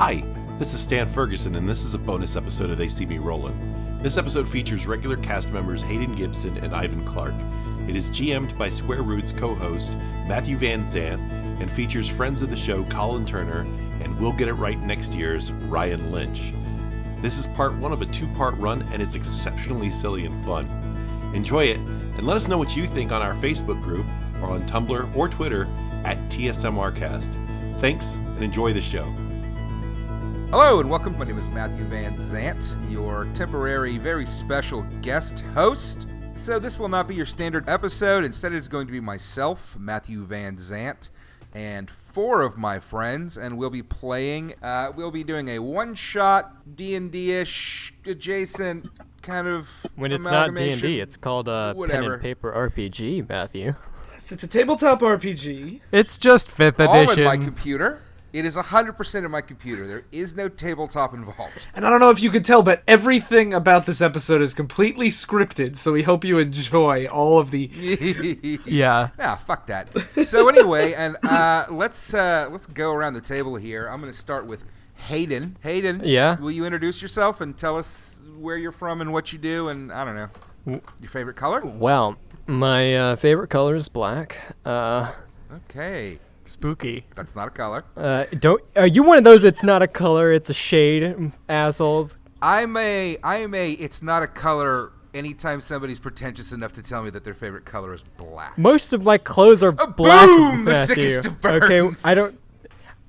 Hi, this is Stan Ferguson, and this is a bonus episode of They See Me Rollin. This episode features regular cast members Hayden Gibson and Ivan Clark. It is GM'd by Square Root's co-host, Matthew Van Zandt, and features friends of the show Colin Turner and We'll Get It Right Next Year's Ryan Lynch. This is part one of a two-part run, and it's exceptionally silly and fun. Enjoy it, and let us know what you think on our Facebook group, or on Tumblr or Twitter at TSMRcast. Thanks, and enjoy the show. Hello and welcome. My name is Matthew Van Zandt, your temporary, very special guest host. So this will not be your standard episode. Instead, it's going to be myself, Matthew Van Zandt, and four of my friends, and we'll be playing. We'll be doing a one-shot D&D-ish adjacent kind of when it's not D&D, it's called a pen and paper RPG, Matthew. Yes, it's a tabletop RPG. It's just 5th edition. All in my computer. It is 100% in my computer. There is no tabletop involved. And I don't know if you could tell, but everything about this episode is completely scripted, so we hope you enjoy all of the... Yeah. Yeah, fuck that. So anyway, and let's go around the table here. I'm going to start with Hayden. Hayden, yeah? Will you introduce yourself and tell us where you're from and what you do and, I don't know, your favorite color? Well, my favorite color is black. Okay. Spooky. That's not a color. Are you one of those it's not a color, it's a shade, assholes? I'm a it's not a color anytime somebody's pretentious enough to tell me that their favorite color is black. Most of my clothes are black. Boom! The Matthew. sickest of burns. Okay,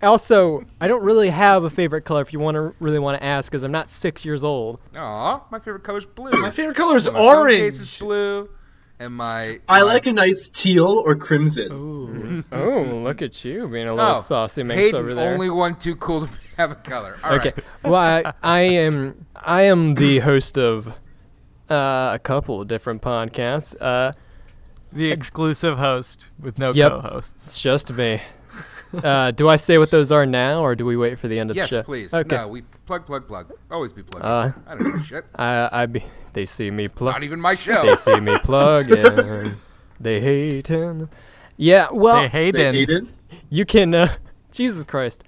I don't really have a favorite color if you really want to ask, because I'm not 6 years old. Aw, my favorite color's blue. My favorite color is my orange. Case is blue. And I like a nice teal or crimson. Ooh. Oh, look at you being a little saucy minx Hayden, over there. only one too cool to have a color. All okay. Right. Well, I am the host of a couple of different podcasts. The exclusive host with no yep, co-hosts. It's just me. Do I say what those are now, or do we wait for the end of the show? Yes, please. Okay. No, we plug. Always be plugging. I don't know shit. They see me plug. Not even my show. They see me plug and they hate him. Yeah, well, They Hayden. You can, Jesus Christ.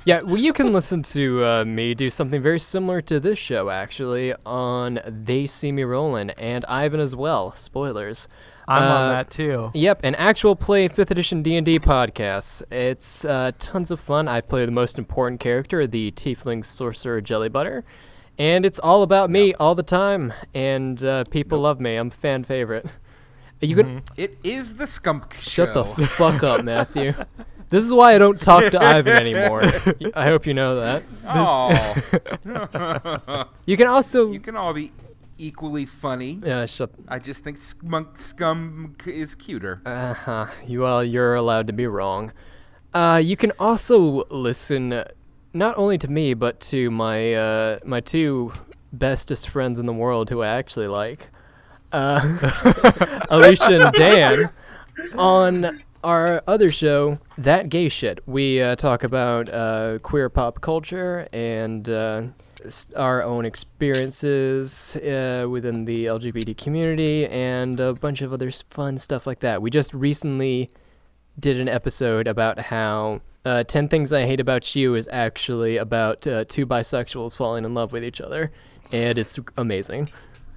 Yeah, well, you can listen to me do something very similar to this show, actually, on They See Me Rollin, and Ivan as well. Spoilers. I'm on that too. Yep, an actual play 5th edition D&D podcast. It's tons of fun. I play the most important character, the Tiefling Sorcerer Jellybutter, and it's all about me all the time, and people love me. I'm a fan favorite. You could. It is the Skunk Show. Shut the fuck up, Matthew. This is why I don't talk to Ivan anymore. I hope you know that. Oh. You can also. You can all be equally funny. Yeah, shut. I just think Scum is cuter. Well, you're allowed to be wrong. You can also listen not only to me, but to my two bestest friends in the world who I actually like, Alicia and Dan, on our other show, That Gay Shit. We talk about queer pop culture and our own experiences within the LGBT community and a bunch of other fun stuff like that. We just recently did an episode about how 10 Things I Hate About You is actually about two bisexuals falling in love with each other, and it's amazing.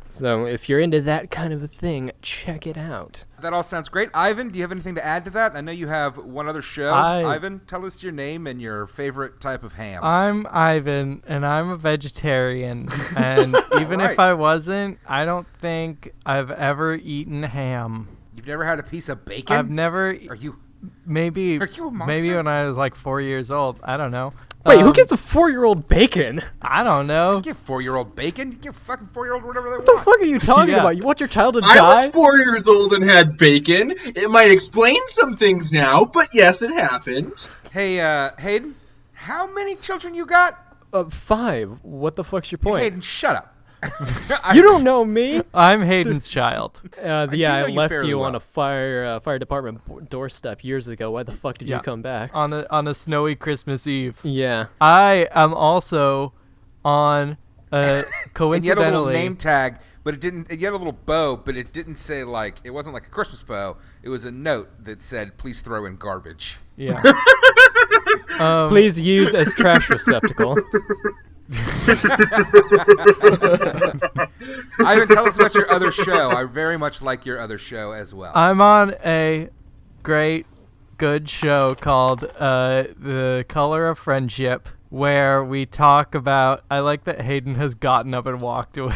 So if you're into that kind of a thing, check it out. That all sounds great. Ivan, do you have anything to add to that? I know you have one other show. Ivan, tell us your name and your favorite type of ham. I'm Ivan, and I'm a vegetarian. And even if I wasn't, I don't think I've ever eaten ham. You've never had a piece of bacon? I've never. Are you a monster? Maybe when I was like 4 years old. I don't know. Wait, who gets a 4-year-old bacon? I don't know. You give 4-year-old bacon. You give fucking 4-year-old whatever they want. What the fuck are you talking about? You want your child to die? I was 4 years old and had bacon. It might explain some things now, but yes, it happened. Hey, Hayden, how many children you got? 5. What the fuck's your point? Hayden, shut up. You don't know me. I'm Hayden's child. I know left fairly you well. on a fire department doorstep years ago. Why the fuck did you come back? On a snowy Christmas Eve. Yeah. I am also on coincidentally. And you had a little name tag, but it didn't. You had a little bow, but it didn't say like. It wasn't like a Christmas bow. It was a note that said, "Please throw in garbage." Yeah. Please use as trash receptacle. Ivan, tell us about your other show. I very much like your other show as well. I'm on a great, good show called The Color of Friendship, where we talk about... I like that Hayden has gotten up and walked away.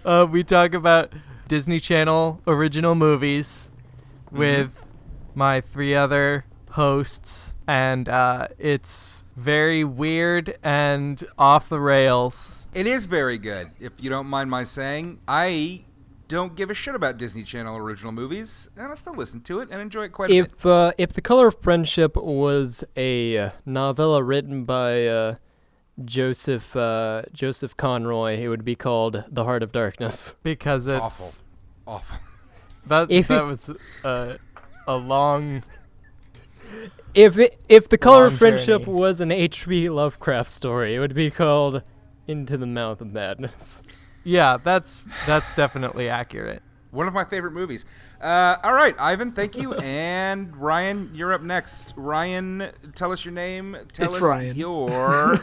We talk about Disney Channel original movies with my 3 other hosts, and it's very weird and off the rails. It is very good, if you don't mind my saying. I don't give a shit about Disney Channel original movies, and I still listen to it and enjoy it quite a bit. If The Color of Friendship was a novella written by Joseph Conroy, it would be called The Heart of Darkness. Because it's... Awful. That was a long... If The Color of Long Friendship journey. was an H.P. Lovecraft story, it would be called Into the Mouth of Madness. Yeah, that's definitely accurate. One of my favorite movies. All right, Ivan, thank you. And Ryan, you're up next. Ryan, tell us your name. Tell It's us Ryan. your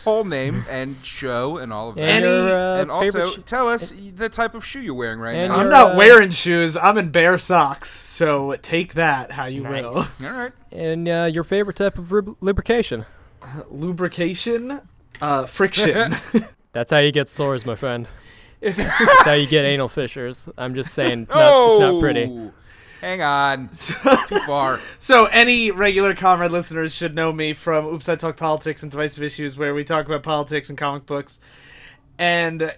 whole name and show and all of that. And your, And also, favorite tell us the type of shoe you're wearing right And now. I'm your, not wearing shoes. I'm in bare socks. So take that how you Nice. will. All right. and your favorite type of lubrication. Lubrication, friction. That's how you get sores, my friend. That's how you get anal fissures. I'm just saying, it's not pretty. Oh! Hang on. Too far. So any regular Comrade listeners should know me from Oops, I Talk Politics and Divisive Issues, where we talk about politics and comic books. And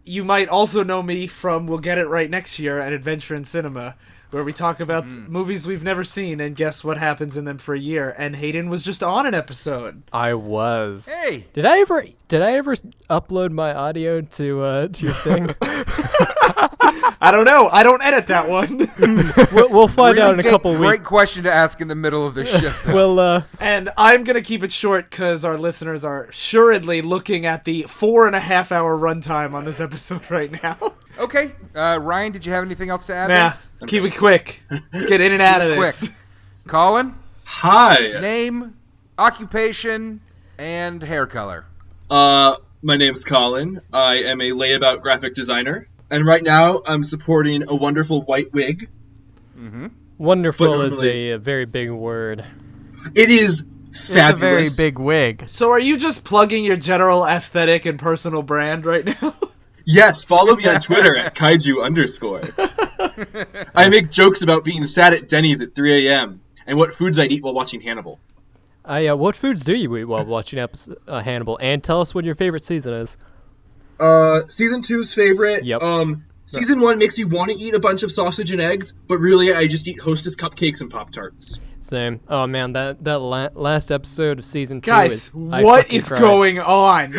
you might also know me from We'll Get It Right Next Year at Adventure in Cinema, where we talk about movies we've never seen and guess what happens in them for a year. And Hayden was just on an episode. I was. Hey. Did I ever upload my audio to your thing? I don't know. I don't edit that one. we'll find out in a couple Great weeks. question to ask in the middle of the show. Well, And I'm going to keep it short because our listeners are assuredly looking at the 4.5-hour runtime on this episode right now. Okay. Ryan, did you have anything else to add? Nah, keep it quick. Let's get in and out of Quick. this. Colin, Hi. name, occupation, and hair color. My name's Colin. I am a layabout graphic designer. And right now, I'm supporting a wonderful white wig. wonderful But is normally- a very big word. It is It's a very fabulous. big wig. So are you just plugging your general aesthetic and personal brand right now? Yes, follow me on Twitter at kaiju_. I make jokes about being sad at Denny's at 3 a.m. and what foods I'd eat while watching Hannibal. What foods do you eat while watching Hannibal? And tell us what your favorite season is. Season 2's favorite. Yep. Season 1 makes me want to eat a bunch of sausage and eggs, but really I just eat Hostess cupcakes and Pop-Tarts. Same. Oh man, that last episode of season 2 Guys, is... what is going on?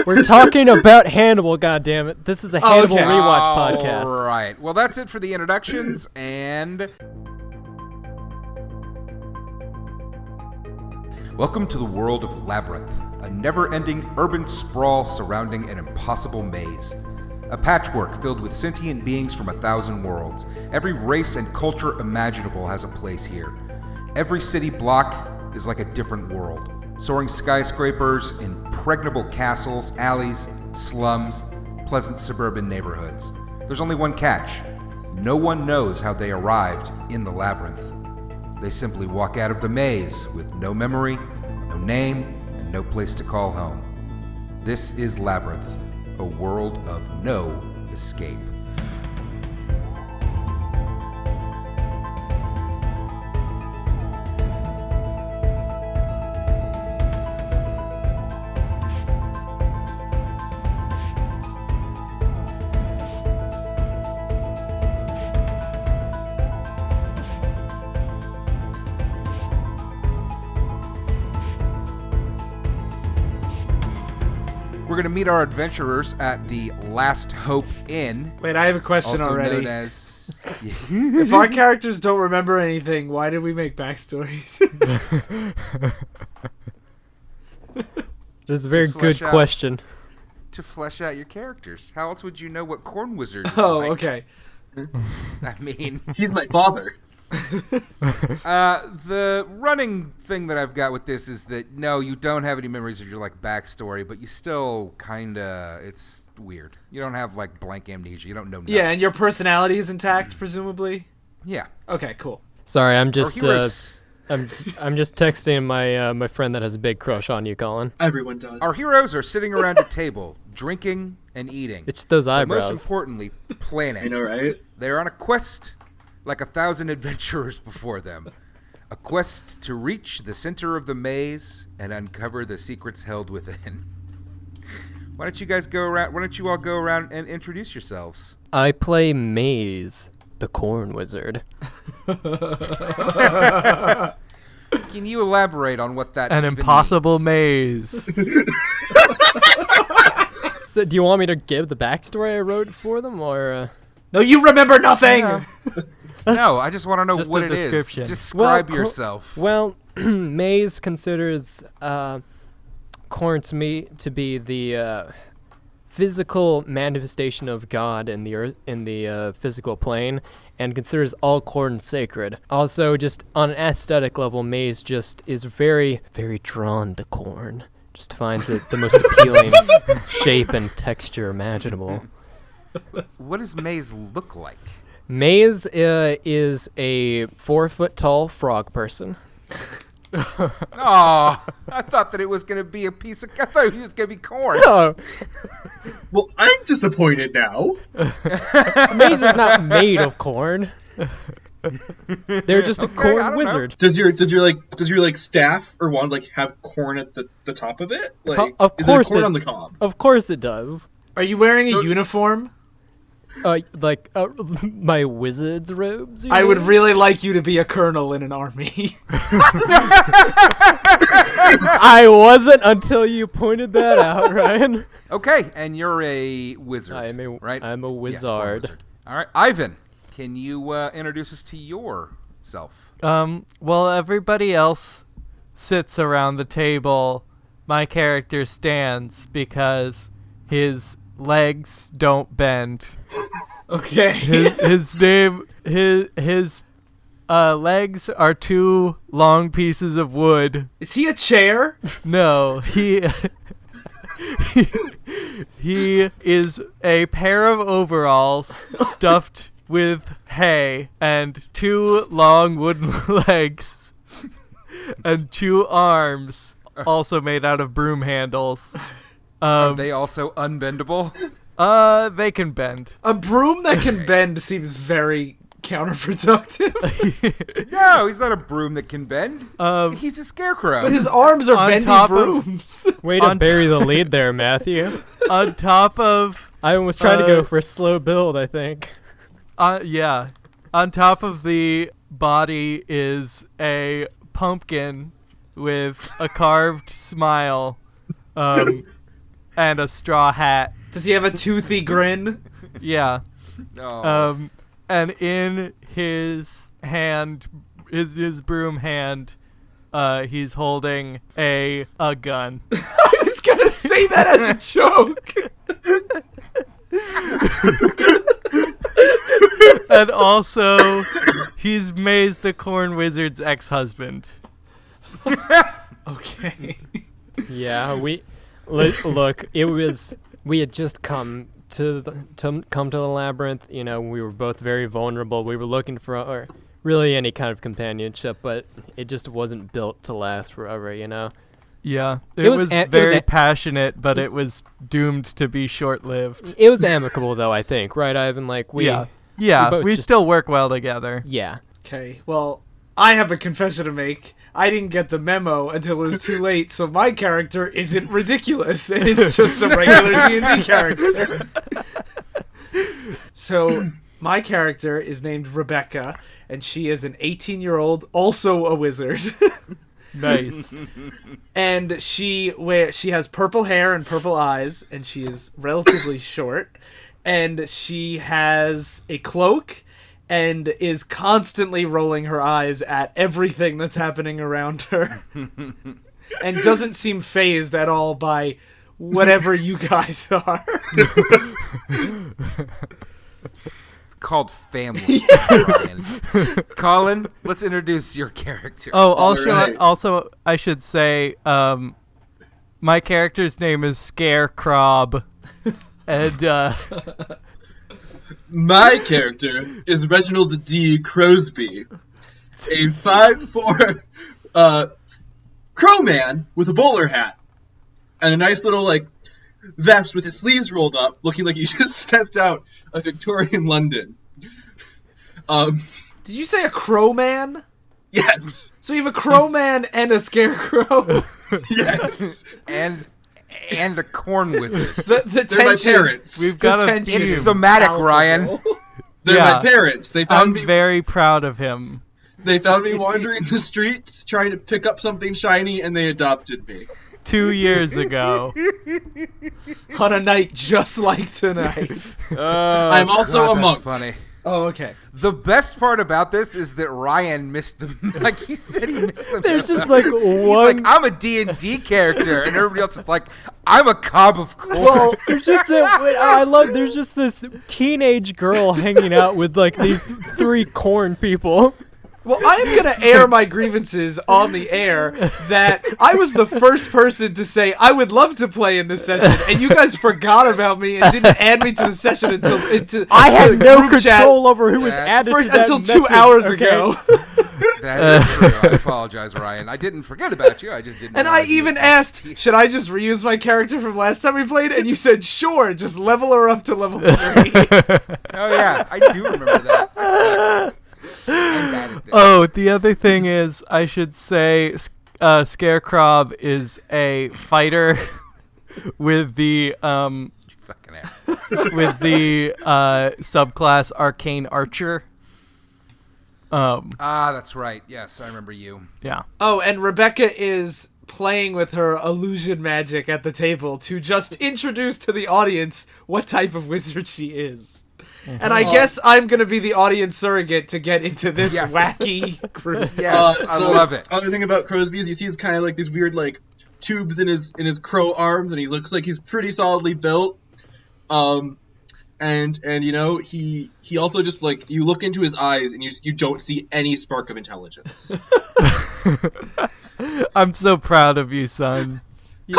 We're talking about Hannibal, goddammit. This is a Hannibal okay. rewatch podcast. All right. Well, that's it for the introductions, and... Welcome to the world of Labyrinth, a never-ending urban sprawl surrounding an impossible maze. A patchwork filled with sentient beings from 1,000 worlds. Every race and culture imaginable has a place here. Every city block is like a different world. Soaring skyscrapers, impregnable castles, alleys, slums, pleasant suburban neighborhoods. There's only one catch. No one knows how they arrived in the labyrinth. They simply walk out of the maze with no memory, no name, and no place to call home. This is Labyrinth, a world of no escape. We're going to meet our adventurers at the Last Hope Inn, Wait, I have a question also already. known as... If our characters don't remember anything, why did we make backstories? That's a very good flesh out- question. to flesh out your characters. How else would you know what Corn Wizard is Oh, like? okay. I mean... He's my father. The running thing that I've got with this is that, no, you don't have any memories of your, like, backstory, but you still kind of, it's weird. You don't have, like, blank amnesia. You don't know nothing. Yeah, and your personality is intact, presumably? Yeah. Okay, cool. Sorry, I'm just heroes- I'm just texting my friend that has a big crush on you, Colin. Everyone does. Our heroes are sitting around a table, drinking and eating. It's those But eyebrows. most importantly, planning. I know, right? They're on a quest like 1,000 adventurers before them. A quest to reach the center of the maze and uncover the secrets held within. Why don't you guys go around? Why don't you all go around and introduce yourselves? I play Maize the Corn Wizard. Can you elaborate on what that An even impossible means? maze. So, do you want me to give the backstory I wrote for them, or? No, you remember nothing! Yeah. No, I just want to know Just what a it is. description. Describe Well, yourself. Well, Maize considers corn to me to be the physical manifestation of God in the earth, in the physical plane, and considers all corn sacred. Also, just on an aesthetic level, Maize just is very, very drawn to corn. Just finds it the most appealing shape and texture imaginable. What does maze look like? Maize is a 4-foot-tall frog person. Oh, I thought that it was going to be a piece of... I thought it was going to be corn. Oh, Well, I'm disappointed now. Maize is not made of corn. They're just a I corn don't know. wizard. Does your staff or wand like have corn at the top of it? Like, Of is course it a corn it- on the cob? Of course it does. Are you wearing So- a uniform? My wizard's robes. I would really like you to be a colonel in an army. I wasn't until you pointed that out, Ryan. Okay, and you're a wizard, I am a right? I'm a Yes, corn wizard. wizard. All right, Ivan, can you introduce us to yourself? Well, everybody else sits around the table. My character stands because his legs don't bend. Okay. His legs are two long pieces of wood. Is he a chair? No, he is a pair of overalls stuffed with hay and two long wooden legs and two arms also made out of broom handles. Are they also unbendable? They can bend. A broom that can bend seems very counterproductive. No, he's not a broom that can bend. He's a scarecrow. But his arms are On bendy top of- brooms. Way to On bury the lead there, Matthew. On top of I was trying to go for a slow build, I think. yeah. On top of the body is a pumpkin with a carved smile, and a straw hat. Does he have a toothy grin? Yeah. Oh. And in his hand, his broom hand, he's holding a gun. I was gonna say that as a joke. And also, he's Maize the Corn Wizard's ex-husband. Okay. Yeah, look. We had just come to the labyrinth. You know, we were both very vulnerable. We were looking for really any kind of companionship, but it just wasn't built to last forever. You know. Yeah, It it was was a- it was very a- passionate, but it was doomed to be short-lived. It was amicable, though. I think, right, Ivan? Like we. Yeah, both we just- still work well together. Yeah. Okay, well, I have a confession to make. I didn't get the memo until it was too late, so my character isn't ridiculous. It is just a regular D&D character. So, my character is named Rebecca, and she is an 18-year-old, also a wizard. Nice. And she has purple hair and purple eyes, and she is relatively short, and she has a cloak and is constantly rolling her eyes at everything that's happening around her and doesn't seem fazed at all by whatever you guys are. called family. Ryan. Colin, let's introduce your character. Oh, Alright. also, I should say, my character's name is Scare Crob, and My character is Reginald D. Crowsby, a 5'4" crow man with a bowler hat and a nice little vest with his sleeves rolled up, looking like he just stepped out of Victorian London. Did you say a crow man? Yes, So you have a crow man and a scarecrow. yes. And the corn wizard. The They're my tension. parents. we've got The a tension few. It's thematic, Ryan. They're Yeah. my parents. They found I'm me. very proud of him. They found me wandering the streets, trying to pick up something shiny, and they adopted me. 2 years ago. On a night just like tonight. I'm also a that's monk. Funny. Oh, okay. The best part about this is that Ryan missed the like he said he missed the There's just memo. like He's one. like, I'm a D&D character, and everybody else is like, I'm a cob of corn. Well, there's just there's just this teenage girl hanging out with like these 3 corn people. Well, I am going to air my grievances on the air that I was the first person to say I would love to play in this session, and you guys forgot about me and didn't add me to the session until I had the no group chat control over who was Yeah. added for, to that until message, 2 hours okay? ago. That is true. I apologize, Ryan. I didn't forget about you. I just didn't. And I realize you even were- asked, should I just reuse my character from last time we played? And you said, sure, just level her up to level 3. Oh yeah, I do remember that. I suck. I'm bad at this. Oh, the other thing is, I should say, Scare Crob is a fighter with the You fucking ass. subclass Arcane Archer. That's right. Yes, I remember you. Yeah. Oh, and Rebecca is playing with her illusion magic at the table to just introduce to the audience what type of wizard she is. And I guess I'm going to be the audience surrogate to get into this Yes. wacky group. Yes, I love it. Other thing about Crowsby is you see he's kind of like these weird tubes in his crow arms, and he looks like he's pretty solidly built. And you know he also just you look into his eyes and you don't see any spark of intelligence. I'm so proud of you, son. You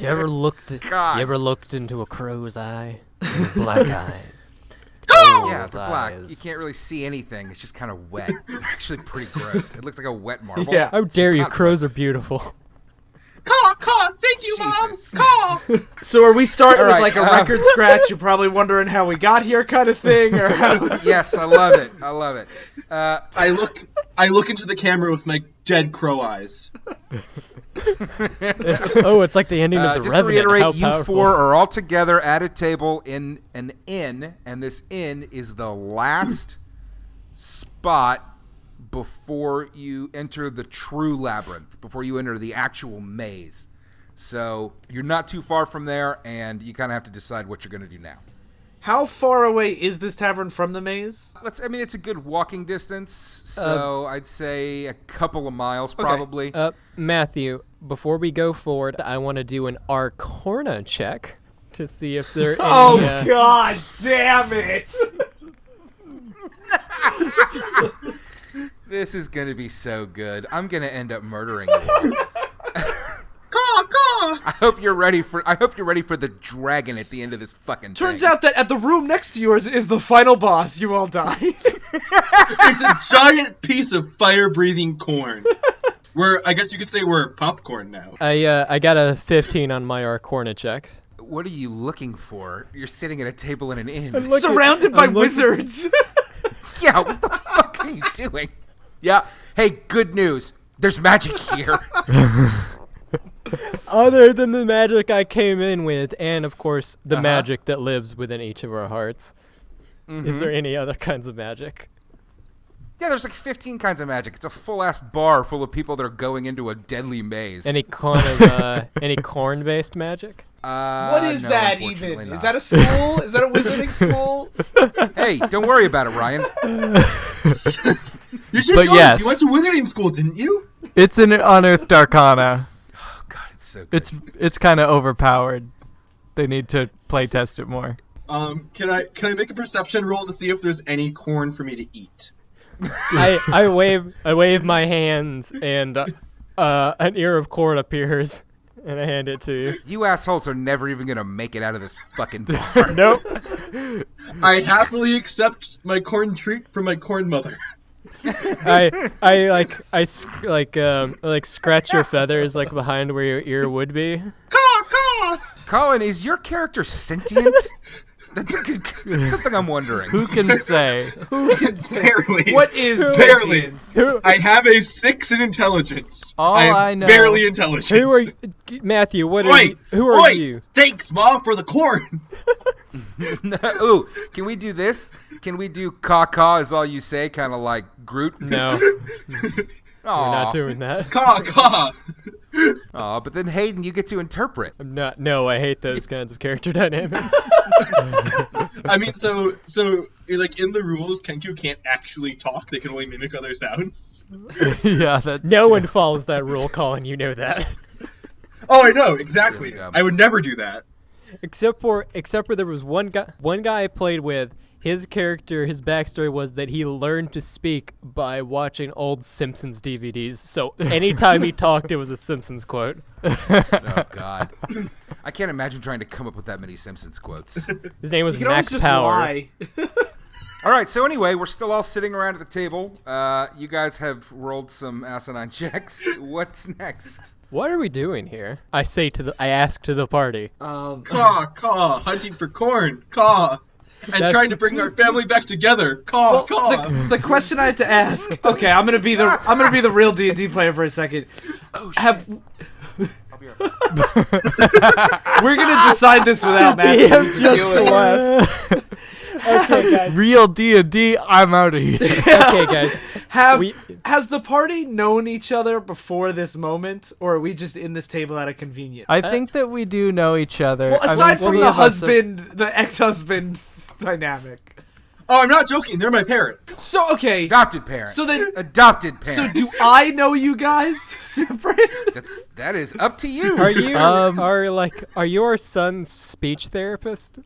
ever looked? God. You ever looked into a crow's eye? Black eyes. Yeah, it's black. You can't really see anything. It's just kind of wet. It's actually pretty gross. It looks like a wet marble. Yeah. How dare you? not Crows are beautiful. Caw, thank you, Jesus. Mom. Caw. So are we starting All right, with a record scratch? You're probably wondering how we got here kind of thing? Or how Yes, I love it. I love it. I look into the camera with my dead crow eyes. Oh, it's like the ending of the Just to Revenant. reiterate, How you powerful. 4 are all together at a table in an inn, and this inn is the last spot before you enter the true labyrinth, before you enter the actual maze. So you're not too far from there, and you kind of have to decide what you're going to do now. How far away is this tavern from the maze? It's a good walking distance, so I'd say a couple of miles probably. Matthew, before we go forward, I want to do an Arcana check to see if there. Oh, any, God damn it! This is going to be so good. I'm going to end up murdering you. Caw. I hope you're ready for the dragon at the end of this fucking Turns thing. out that at the room next to yours is the final boss. You all die. It's a giant piece of fire-breathing corn. I guess you could say we're popcorn now. I got a 15 on my Arcana check. What are you looking for? You're sitting at a table in an inn. Look- Surrounded by I'm looking- wizards. Yeah, what the fuck are you doing? Yeah. Hey, good news. There's magic here. Other than the magic I came in with, and of course the magic that lives within each of our hearts. Is there any other kinds of magic? Yeah, there's like 15 kinds of magic. It's a full-ass bar full of people that are going into a deadly maze. Any kind of any corn-based magic? What is no, that unfortunately even? not. Is that a school? Is that a wizarding school? Hey, don't worry about it, Ryan. You should But know yes. this. You went to wizarding school, didn't you? It's an unearthed arcana. Oh, God, it's so good. It's kind of overpowered. They need to play test it more. Can I make a perception roll to see if there's any corn for me to eat? I wave my hands, and an ear of corn appears, and I hand it to you. You assholes are never even gonna make it out of this fucking bar. Nope. I happily accept my corn treat from my corn mother. I scratch your feathers like behind where your ear would be. Caw, caw! Colin, is your character sentient? That's something I'm wondering. Who can say? Barely. What is Barely. sentience? I have a 6 in intelligence. All I am I know- barely intelligent. Who are you, Matthew? What are Oi! you? Who are Oi! you? Thanks, Ma, for the corn. Ooh, can we do this? Can we do caw is all you say, kind of like Groot? No, we're not doing that. Caw, caw. Aw, but then Hayden, you get to interpret. I'm not. No, I hate those kinds of character dynamics. I mean, so like in the rules, Kenku can't actually talk. They can only mimic other sounds. Yeah, that's No true. one follows that rule, Colin. You know that. Oh, I know exactly. Really dumb. I would never do that. Except for there was one guy I played with. His character, his backstory was that he learned to speak by watching old Simpsons DVDs. So anytime he talked, it was a Simpsons quote. Oh, God. I can't imagine trying to come up with that many Simpsons quotes. His name was You can always Max just Power. lie. All right, so anyway, we're still all sitting around at the table. You guys have rolled some asinine checks. What's next? What are we doing here? I ask to the party. Caw, caw. Hunting for corn. Caw. And trying to bring our family back together. Caw, caw. The question I had to ask. Okay, I'm gonna be the real D&D player for a second. We're gonna decide this without Matthew. DM just left. Okay, guys. Real D&D, I'm out of here. Okay, guys. Has the party known each other before this moment, or are we just in this table at a convenient? I think that we do know each other. Well, aside from three the of us are- the ex-husband dynamic. Oh, I'm not joking. They're my parents. So okay. Adopted parents. So then- adopted So parents. do I know you guys separate? That is up to you. Are you are your son's speech therapist?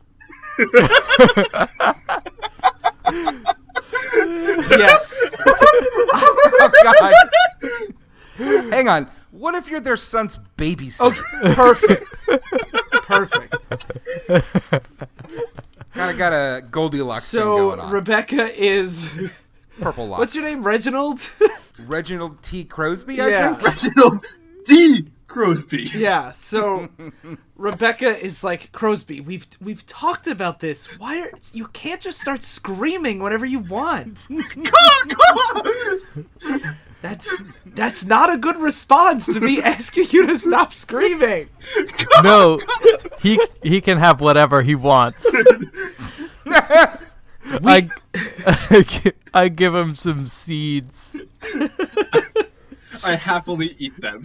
Yes. Oh, God. Hang on. What if you're their son's babysitter? Okay. Perfect. Kind of got a Goldilocks thing So going on. Rebecca is. Purple locks. What's your name? Reginald. Reginald T. Crowsby, Yeah. I think? Reginald D. Crowsby. Yeah. So Rebecca is like, Crowsby, we've talked about this. You can't just start screaming whenever you want. Caw, caw. That's not a good response to me asking you to stop screaming. No, he can have whatever he wants. I give him some seeds. I happily eat them.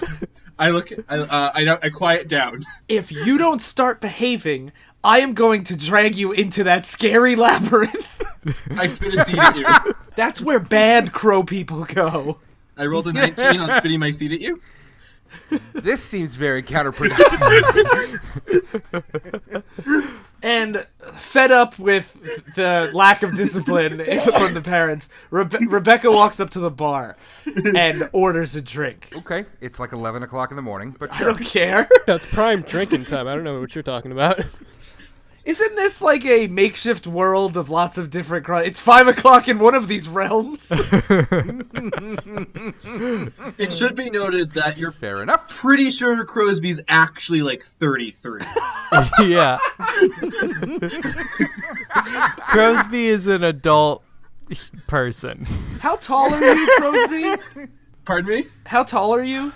I quiet down. If you don't start behaving, I am going to drag you into that scary labyrinth. I spit a seed at you. That's where bad crow people go. I rolled a 19 on spitting my seed at you. This seems very counterproductive. And fed up with the lack of discipline from the parents, Rebecca walks up to the bar and orders a drink. Okay, it's like 11 o'clock in the morning, but I sure. don't care. That's prime drinking time. I don't know what you're talking about. Isn't this like a makeshift world of lots of different crimes? It's 5 o'clock in one of these realms. It should be noted that you're Fair enough. pretty sure Crosby's actually like 33. Yeah. Crosby is an adult person. How tall are you, Crosby? Pardon me? How tall are you?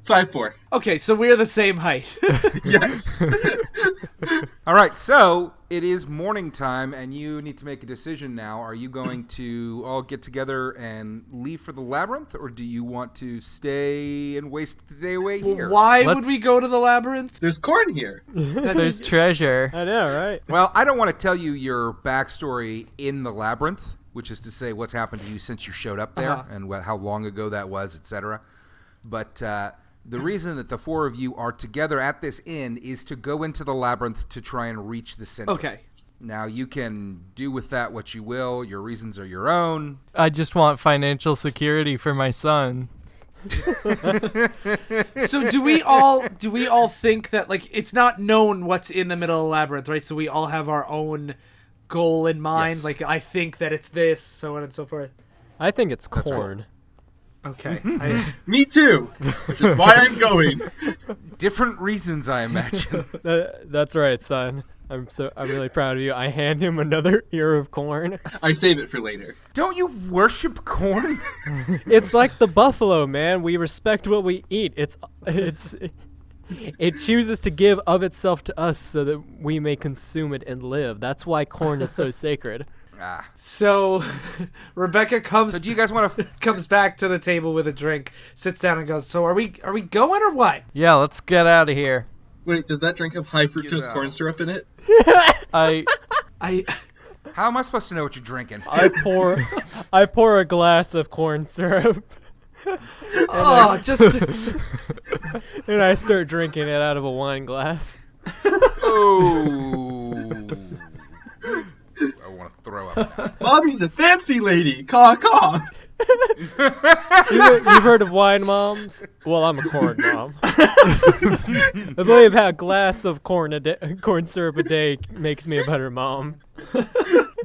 5'4". Okay, so we're the same height. Yes. All right, so it is morning time, and you need to make a decision now. Are you going to all get together and leave for the labyrinth, or do you want to stay and waste the day away here? Why would Let's- we go to the labyrinth? There's corn here. There's treasure. I know, right? Well, I don't want to tell you your backstory in the labyrinth, which is to say what's happened to you since you showed up there and how long ago that was, etc. But the reason that the four of you are together at this inn is to go into the labyrinth to try and reach the center. Okay. Now, you can do with that what you will. Your reasons are your own. I just want financial security for my son. So do we all think that, like, it's not known what's in the middle of Labyrinth, right? So we all have our own goal in mind. Yes. Like, I think that it's this, so on and so forth. I think it's That's corn. Okay. Me too, which is why I'm going. Different reasons, I imagine. That's right, son. I'm really proud of you. I hand him another ear of corn. I save it for later. Don't you worship corn? It's like the buffalo, man. We respect what we eat. It chooses to give of itself to us so that we may consume it and live. That's why corn is so sacred. So Rebecca comes. So do you guys want to comes back to the table with a drink, sits down, and goes, "So are we going or what?" Yeah, let's get out of here. Wait, does that drink have high Get fructose out. corn syrup in it? I How am I supposed to know what you're drinking? I pour a glass of corn syrup. Just And I start drinking it out of a wine glass. Oh. I want to throw up now. Mommy's a fancy lady. Caw caw. You've heard of wine moms? Well, I'm a corn mom. I believe how a glass of corn syrup a day makes me a better mom.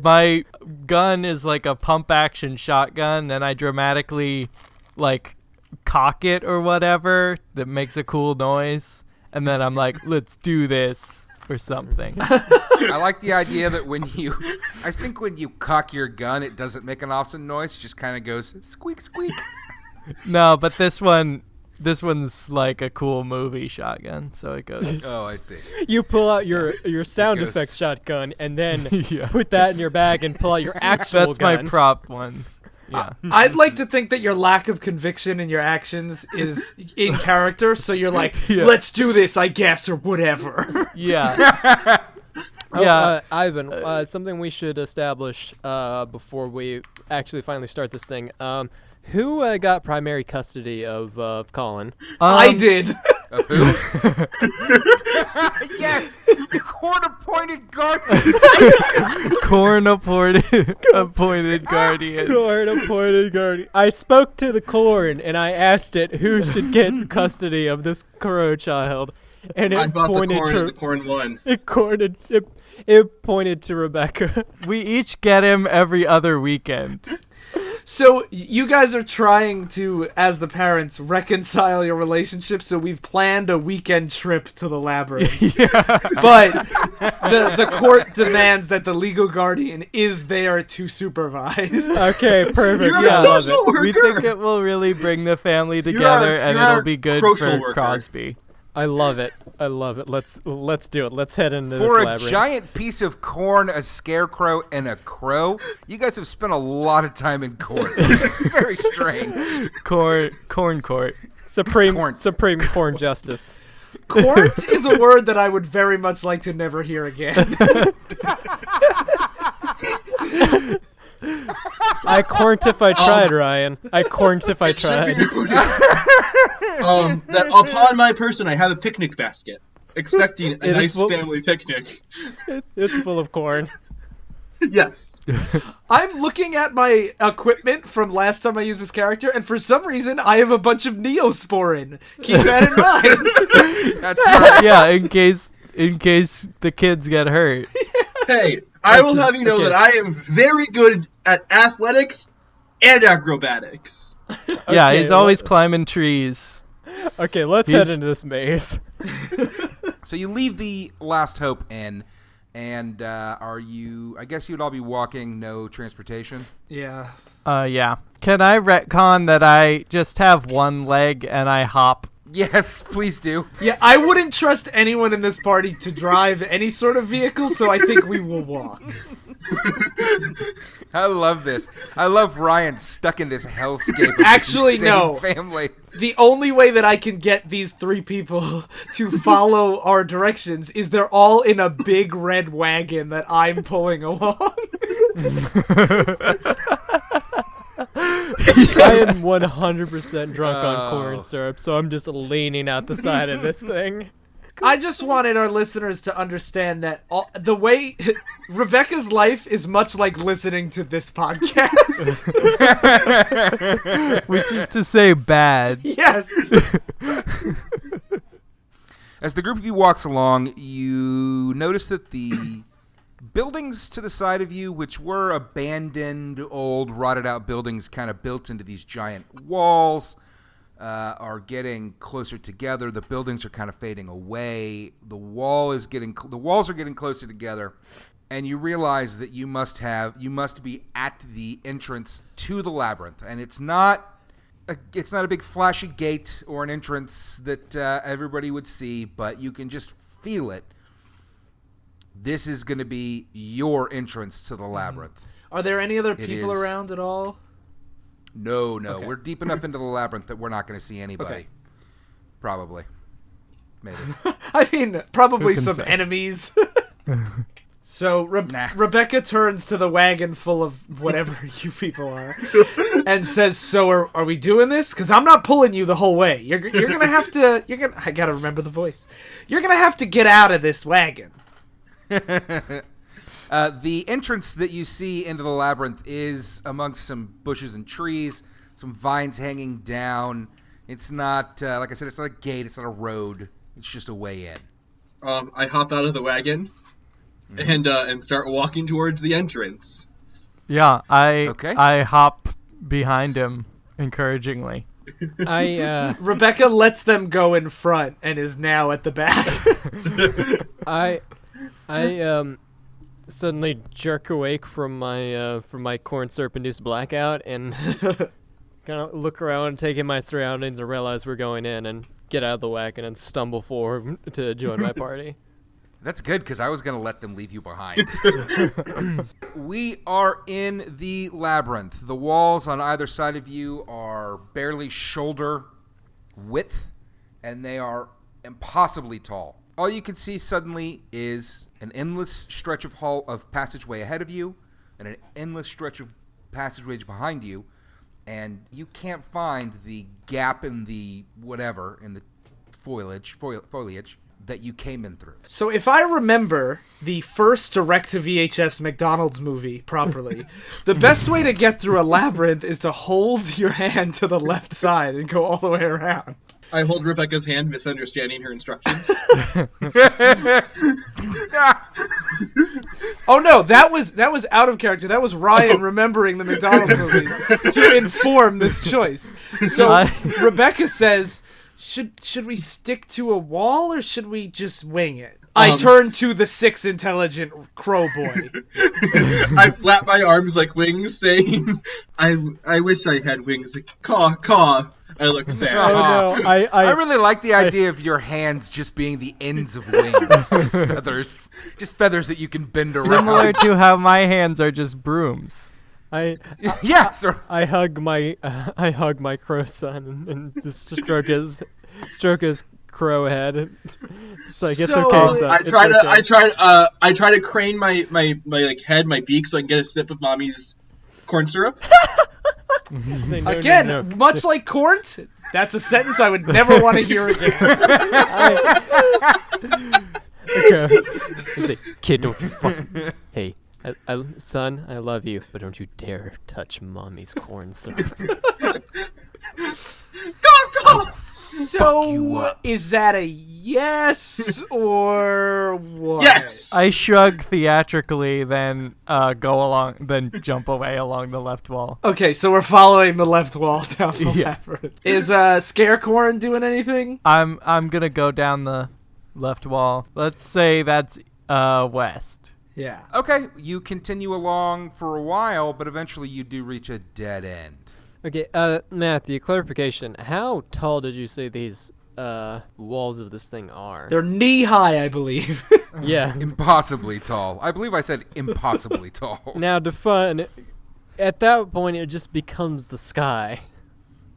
my gun is like a pump action shotgun, and I dramatically like cock it or whatever that makes a cool noise, and then I'm like, let's do this or something. I like the idea that when you cock your gun, it doesn't make an awesome noise. It just kind of goes squeak, squeak. No, but this one's like a cool movie shotgun, so it goes. Oh, I see. You pull out your sound goes- effect shotgun and then Yeah. put that in your bag and pull out your actual That's gun. my prop one. Yeah. I'd like to think that your lack of conviction in your actions is in character, so you're like, Yeah. let's do this, I guess, or whatever. Yeah. Yeah. Ivan, something we should establish before we actually finally start this thing. Who got primary custody of Colin? I did. Of who? Yes! Corn-appointed guardian! Corn appointed guardian. Corn appointed guardian. I spoke to the corn and I asked it who should get custody of this crow child, and it I bought the pointed corn to and the corn won. it pointed to Rebecca. We each get him every other weekend. So you guys are trying to, as the parents, reconcile your relationship, so we've planned a weekend trip to the Labyrinth. But the court demands that the legal guardian is there to supervise. Okay, perfect. You're Yeah, a I love social it. worker. We think it will really bring the family together, and you're it'll a be good social for worker. Crosby. I love it. I love it. Let's do it. Let's head into For this a labyrinth. giant piece of corn, a scarecrow, and a crow, you guys have spent a lot of time in court. It's very strange. Corn court. Supreme Corn. corn justice. Court is a word that I would very much like to never hear again. I corned if I tried, Ryan. I corned if I It should be tried. noted that upon my person I have a picnic basket, expecting a It is nice full- family picnic. It's full of corn. Yes. I'm looking at my equipment from last time I used this character, and for some reason I have a bunch of Neosporin. Keep that in mind. That's right. Yeah, in case the kids get hurt. Hey, I will have you know Okay. that I am very good at athletics and acrobatics. Yeah, Okay, he's always climbing trees. Okay, let's head He's- into this maze. So you leave the Last Hope Inn, and I guess you'd all be walking, no transportation? Yeah. Yeah. Can I retcon that I just have one leg and I hop? Yes, please do. Yeah, I wouldn't trust anyone in this party to drive any sort of vehicle, so I think we will walk. I love this. I love Ryan stuck in this hellscape of Actually, insane no. family. The only way that I can get these three people to follow our directions is they're all in a big red wagon that I'm pulling along. I am 100% drunk on corn syrup, so I'm just leaning out the side of this thing. I just wanted our listeners to understand that the way Rebecca's life is much like listening to this podcast. Which is to say bad. Yes. As the group of you walks along, you notice that the buildings to the side of you, which were abandoned, old, rotted-out buildings kind of built into these giant walls, are getting closer together. The buildings are kind of fading away. The walls are getting closer together, and you realize that you must be at the entrance to the labyrinth, and it's not a big flashy gate or an entrance that everybody would see, but you can just feel it. This is going to be your entrance to the labyrinth. Are there any other people around at all? No. Okay. We're deep enough into the labyrinth that we're not going to see anybody. Okay. Probably. Maybe. I mean, probably Who can some say? enemies. So Nah. Rebecca turns to the wagon full of whatever you people are and says, "So are we doing this? Because I'm not pulling you the whole way. You're gonna have to. I gotta remember the voice. You're gonna have to get out of this wagon." The entrance that you see into the labyrinth is amongst some bushes and trees, some vines hanging down. It's not, like I said, it's not a gate. It's not a road. It's just a way in. I hop out of the wagon and start walking towards the entrance. Yeah, I Okay. I hop behind him encouragingly. Rebecca lets them go in front and is now at the back. I suddenly jerk awake from my corn syrup-induced blackout and kind of look around, take in my surroundings, and realize we're going in, and get out of the wagon and stumble forward to join my party. That's good, because I was going to let them leave you behind. We are in the labyrinth. The walls on either side of you are barely shoulder width, and they are impossibly tall. All you can see suddenly is an endless stretch of passageway ahead of you, and an endless stretch of passageway behind you, and you can't find the gap in the foliage that you came in through. So if I remember the first direct-to-VHS McDonald's movie properly, the best way to get through a labyrinth is to hold your hand to the left side and go all the way around. I hold Rebecca's hand, misunderstanding her instructions. Oh no, that was out of character. That was Ryan remembering the McDonald's movies to inform this choice. So Rebecca says, Should we stick to a wall or should we just wing it? I turn to the 6 intelligent crow boy. I flap my arms like wings, saying, I wish I had wings. Caw, caw. I look sad. Oh no, I really like the idea of your hands just being the ends of wings. Just feathers that you can bend around. Similar to how my hands are just brooms. Yes. I hug my crow son and just stroke his crow head. It's like, it's So, okay, son. I try to crane my like head, my beak, so I can get a sip of mommy's corn syrup. Say, no, Again, no, no. much like Cornt, that's a sentence I would never want to hear again. Okay. Say, kid, don't you fucking... Hey, son, I love you, but don't you dare touch mommy's corn syrup. So, is that a yes or what? Yes. I shrug theatrically, then then jump away along the left wall. Okay, so we're following the left wall down the labyrinth. Is Scarecorn doing anything? I'm gonna go down the left wall. Let's say that's west. Yeah. Okay, you continue along for a while, but eventually you do reach a dead end. Okay, Matthew, clarification. How tall did you say these walls of this thing are? They're knee-high, I believe. Yeah. Impossibly tall. I believe I said impossibly tall. Now, define... At that point, it just becomes the sky.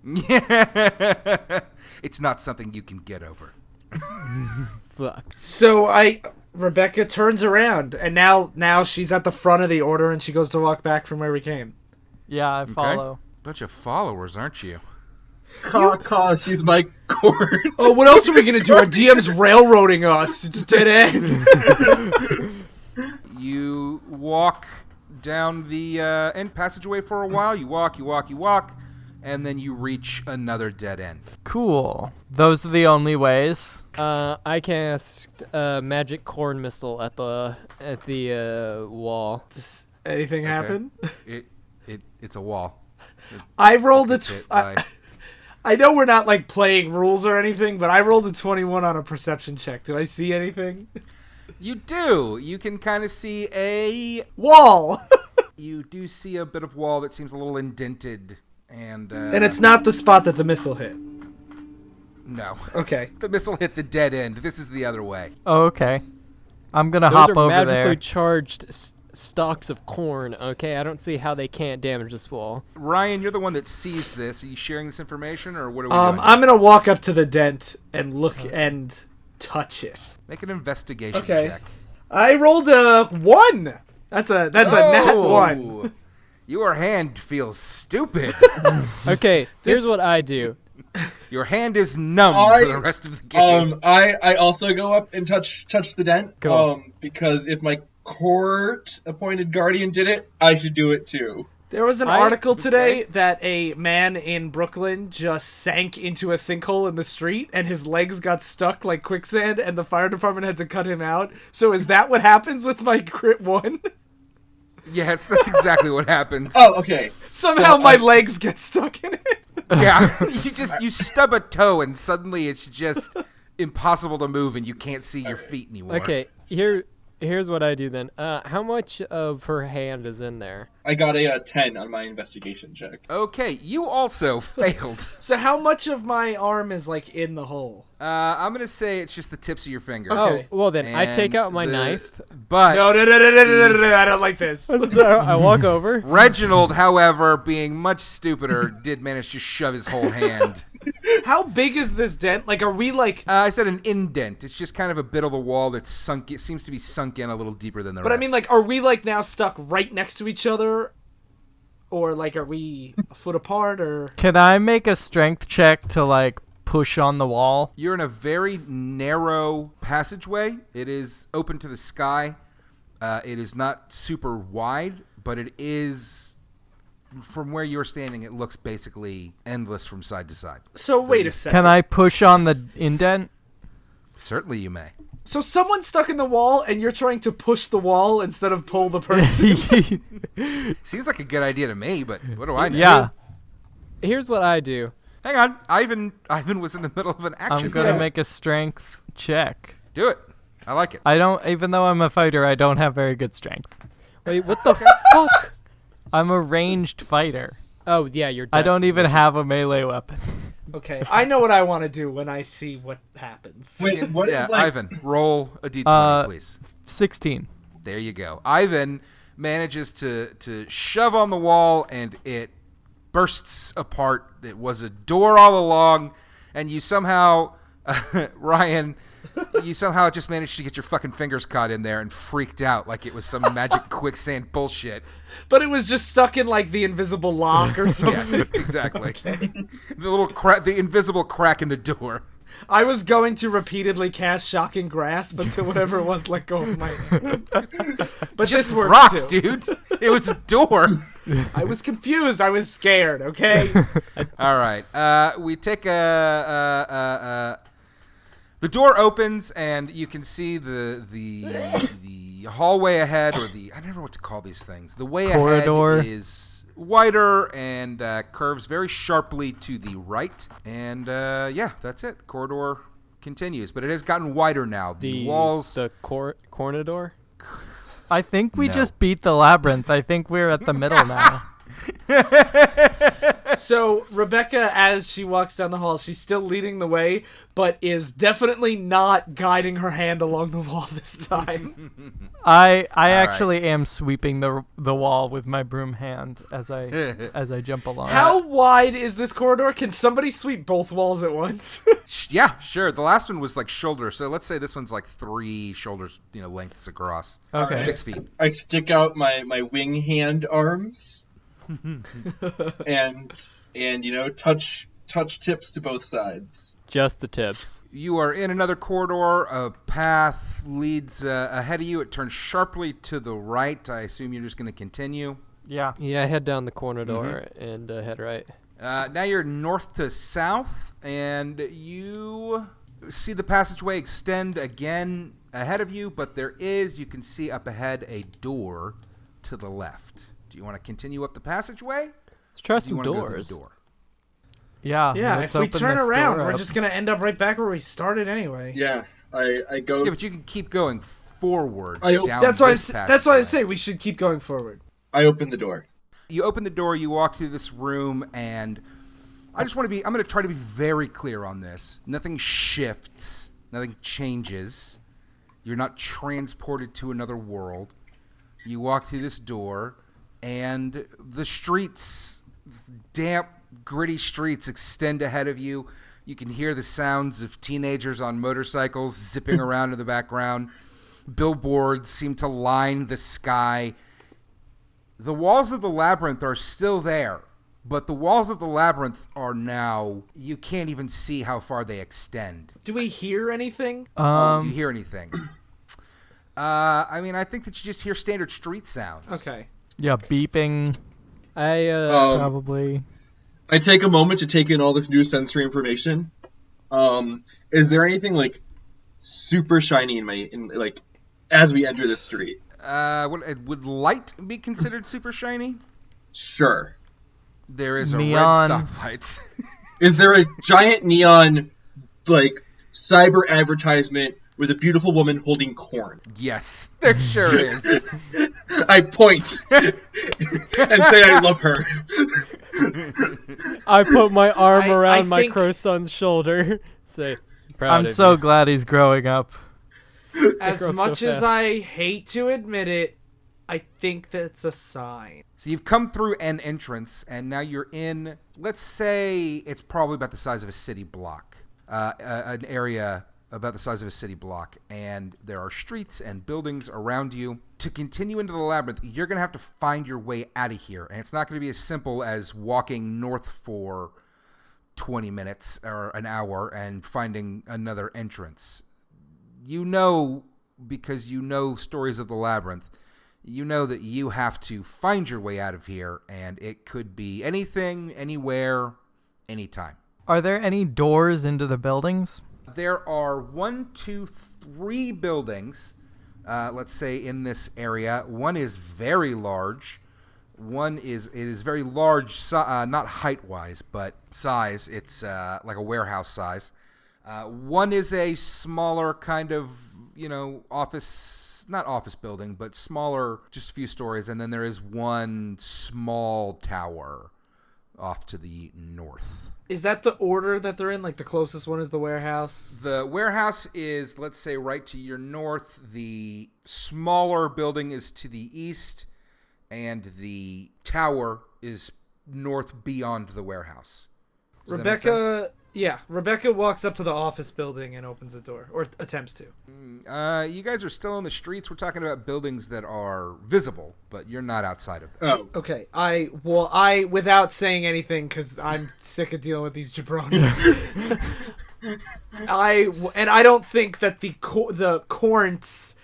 Yeah. It's not something you can get over. Fuck. So Rebecca turns around, and now she's at the front of the order, and she goes to walk back from where we came. Yeah, I follow. Bunch of followers, aren't you? Caw, she's my corn. Oh, what else are we gonna do? Our DM's railroading us. It's a dead end. You walk down the end passageway for a while. You walk, and then you reach another dead end. Cool. Those are the only ways. I cast magic corn missile at the wall. Does anything happen? It's a wall. I rolled a. Gets hit by- I know we're not like playing rules or anything, but I rolled a 21 on a perception check. Do I see anything? You do. You can kind of see a Wall. You do see a bit of wall that seems a little indented, and it's not the spot that the missile hit. No. Okay. The missile hit the dead end. This is the other way. Oh, okay. I'm gonna Those hop are over magically there. charged stalks of corn. Okay, I don't see how they can't damage this wall. Ryan, you're the one that sees this. Are you sharing this information, or what are we doing? I'm gonna walk up to the dent and look and touch it. Make an investigation Okay. check. I rolled a 1. That's a nat 1. Your hand feels stupid. Okay, here's what I do. Your hand is numb for the rest of the game. I also go up and touch the dent. Cool. Because if my court-appointed guardian did it, I should do it too. There was an article today that a man in Brooklyn just sank into a sinkhole in the street and his legs got stuck like quicksand and the fire department had to cut him out. So is that what happens with my crit 1? Yes, that's exactly what happens. Oh, okay. Somehow my legs get stuck in it. Yeah, you stub a toe and suddenly it's just impossible to move and you can't see your feet anymore. Okay, here's what I do then. How much of her hand is in there? I got a 10 on my investigation check. Okay, you also failed. So how much of my arm is like in the hole? I'm gonna say it's just the tips of your fingers. Oh, well then, I take out my And knife. But No, I don't like this. I walk over. Reginald, however, being much stupider, did manage to shove his whole hand. How big is this dent? Like, are we like... I said an indent. It's just kind of a bit of the wall that's sunk. It seems to be sunk in a little deeper than the But rest. I mean, like, are we like now stuck right next to each other? Or like, are we a foot apart or... Can I make a strength check to like push on the wall? You're in a very narrow passageway. It is open to the sky. It is not super wide, but it is, from where you're standing, it looks basically endless from side to side. So wait a second. Can I push on the indent? Certainly you may. So someone's stuck in the wall and you're trying to push the wall instead of pull the person? Seems like a good idea to me, but what do I know? Yeah, Here's what I do. Hang on. Ivan was in the middle of an action. I'm gonna make a strength check. Do it. I like it. I don't, even though I'm a fighter, I don't have very good strength. Wait, what the fuck? I'm a ranged fighter. Oh, yeah, you're I don't dex. even have a melee weapon. Okay, I know what I want to do when I see what happens. Wait, what Yeah, is like... Ivan, roll a d20, please. 16. There you go. Ivan manages to shove on the wall, and it bursts apart. It was a door all along, and you somehow, Ryan, you somehow just managed to get your fucking fingers caught in there and freaked out like it was some magic quicksand bullshit. But it was just stuck in like the invisible lock or something. Yes, exactly. The invisible crack in the door. I was going to repeatedly cast Shocking Grasp until whatever it was let go of my hand. But Just this works rock, too. dude. It was a door. I was confused. I was scared, okay? All right. We take the door opens and you can see the hallway ahead, or I don't know what to call these things. The way Corridor. ahead is wider and curves very sharply to the right. And yeah, that's it. The corridor continues, but it has gotten wider now. The walls. The cornador? I think we No. just beat the labyrinth. I think we're at the middle now. So Rebecca, as she walks down the hall, she's still leading the way, but is definitely not guiding her hand along the wall this time. I right. actually am sweeping the wall with my broom hand as I jump along. How wide is this corridor? Can somebody sweep both walls at once? Yeah, sure. The last one was like shoulder, so let's say this one's like 3 shoulders, lengths across. Okay. 6 feet. I stick out my wing hand arms and touch touch tips to both sides. Just the tips. You are in another corridor. A path leads ahead of you. It turns sharply to the right. I assume you're just going to continue. Yeah. Yeah, head down the corner door and head right. Now you're north to south, and you see the passageway extend again ahead of you, but you can see up ahead a door to the left. Do you want to continue up the passageway? Let's try Or do some you want to go through doors. the door? Yeah. Yeah, let's if we open turn this around, door we're up. just gonna end up right back where we started anyway. Yeah, I go. Yeah, but you can keep going forward I- down That's why. this That's why I passageway. say we should keep going forward. I open the door. You open the door, you walk through this room, and I'm going to try to be very clear on this. Nothing shifts, nothing changes. You're not transported to another world. You walk through this door, and the streets, damp, gritty streets, extend ahead of you. You can hear the sounds of teenagers on motorcycles zipping around in the background. Billboards seem to line the sky. The walls of the labyrinth are still there, but the walls of the labyrinth are now, you can't even see how far they extend. Do we hear anything? Do you hear anything? I think that you just hear standard street sounds. Okay. Yeah, beeping, I probably. I take a moment to take in all this new sensory information. Is there anything like super shiny as we enter this street? Would light be considered super shiny? Sure. There is a Neon. red stoplight. Is there a giant neon cyber advertisement with a beautiful woman holding corn? Yes, there sure is. I point and say I love her. I put my arm I around my think- crow son's shoulder. Say, proud I'm of so you. glad he's growing up. As grow up much so as fast. I hate to admit it, I think that's a sign. So you've come through an entrance, and now you're in, let's say it's probably about the size of a city block. An area about the size of a city block, and there are streets and buildings around you. To continue into the labyrinth, you're going to have to find your way out of here, and it's not going to be as simple as walking north for 20 minutes or an hour and finding another entrance. You know, because you know stories of the labyrinth, you know that you have to find your way out of here, and it could be anything, anywhere, anytime. Are there any doors into the buildings? There are 3 buildings, let's say, in this area. One is very large. It is very large, not height-wise, but size. It's like a warehouse size. One is a smaller kind of, office, not office building, but smaller, just a few stories. And then there is one small tower off to the north. Is that the order that they're in? Like the closest one is the warehouse? The warehouse is, let's say, right to your north. The smaller building is to the east, and the tower is north beyond the warehouse. Does that make sense? Rebecca walks up to the office building and opens the door, or attempts to. You guys are still on the streets. We're talking about buildings that are visible, but you're not outside of them. Oh, Okay, I without saying anything, because I'm sick of dealing with these jabronis. I don't think that the Corn's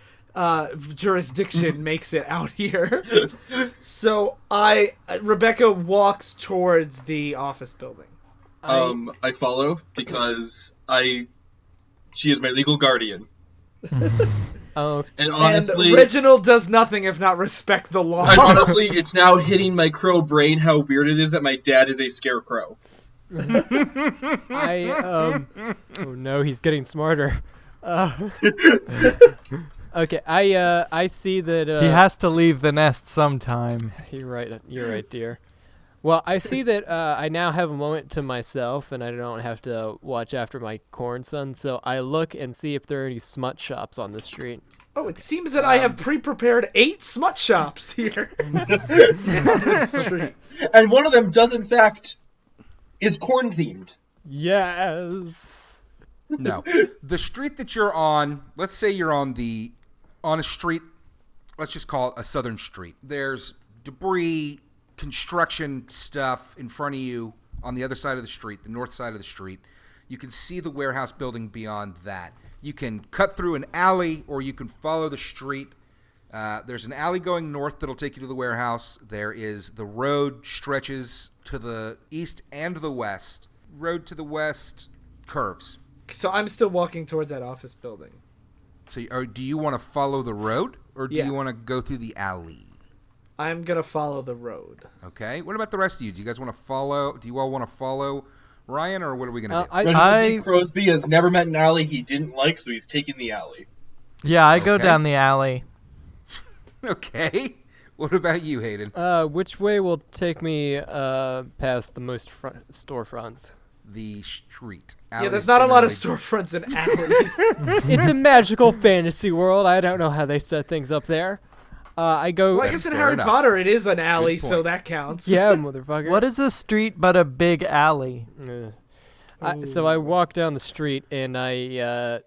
jurisdiction makes it out here. So Rebecca walks towards the office building. I follow because she is my legal guardian. Oh, And honestly, and Reginald does nothing if not respect the law. and honestly, it's now hitting my crow brain how weird it is that my dad is a scarecrow. oh no, he's getting smarter. Okay, I see that. He has to leave the nest sometime. You're right, dear. Well, I see that I now have a moment to myself, and I don't have to watch after my corn son. So I look and see if there are any smut shops on the street. Oh, it seems that I have pre-prepared 8 smut shops here on the street. And one of them does, in fact, is corn themed. Yes. No. The street that you're on, let's say you're on a street, let's just call it a southern street. There's debris, construction stuff in front of you on the other side of the street, the north side of the street. You can see the warehouse building beyond that. You can cut through an alley, or you can follow the street. There's an alley going north that'll take you to the warehouse. There is the road stretches to the east and the west. Road to the west curves. So I'm still walking towards that office building. So do you want to follow the road, or do Yeah. you want to go through the alley? I'm going to follow the road. Okay. What about the rest of you? Do you guys want to follow? Do you all want to follow Ryan, or what are we going to do? Reginald D. Crowsby has never met an alley he didn't like, so he's taking the alley. Yeah, I go Okay. down the alley. Okay. What about you, Hayden? Which way will take me past the most storefronts? The street. Yeah, there's not a lot of generally- storefronts and alleys. It's a magical fantasy world. I don't know how they set things up there. I go. Well, I guess in fair Harry enough. Potter it is an alley, Good so point. that counts. Yeah, motherfucker. What is a street but a big alley? So I walk down the street and I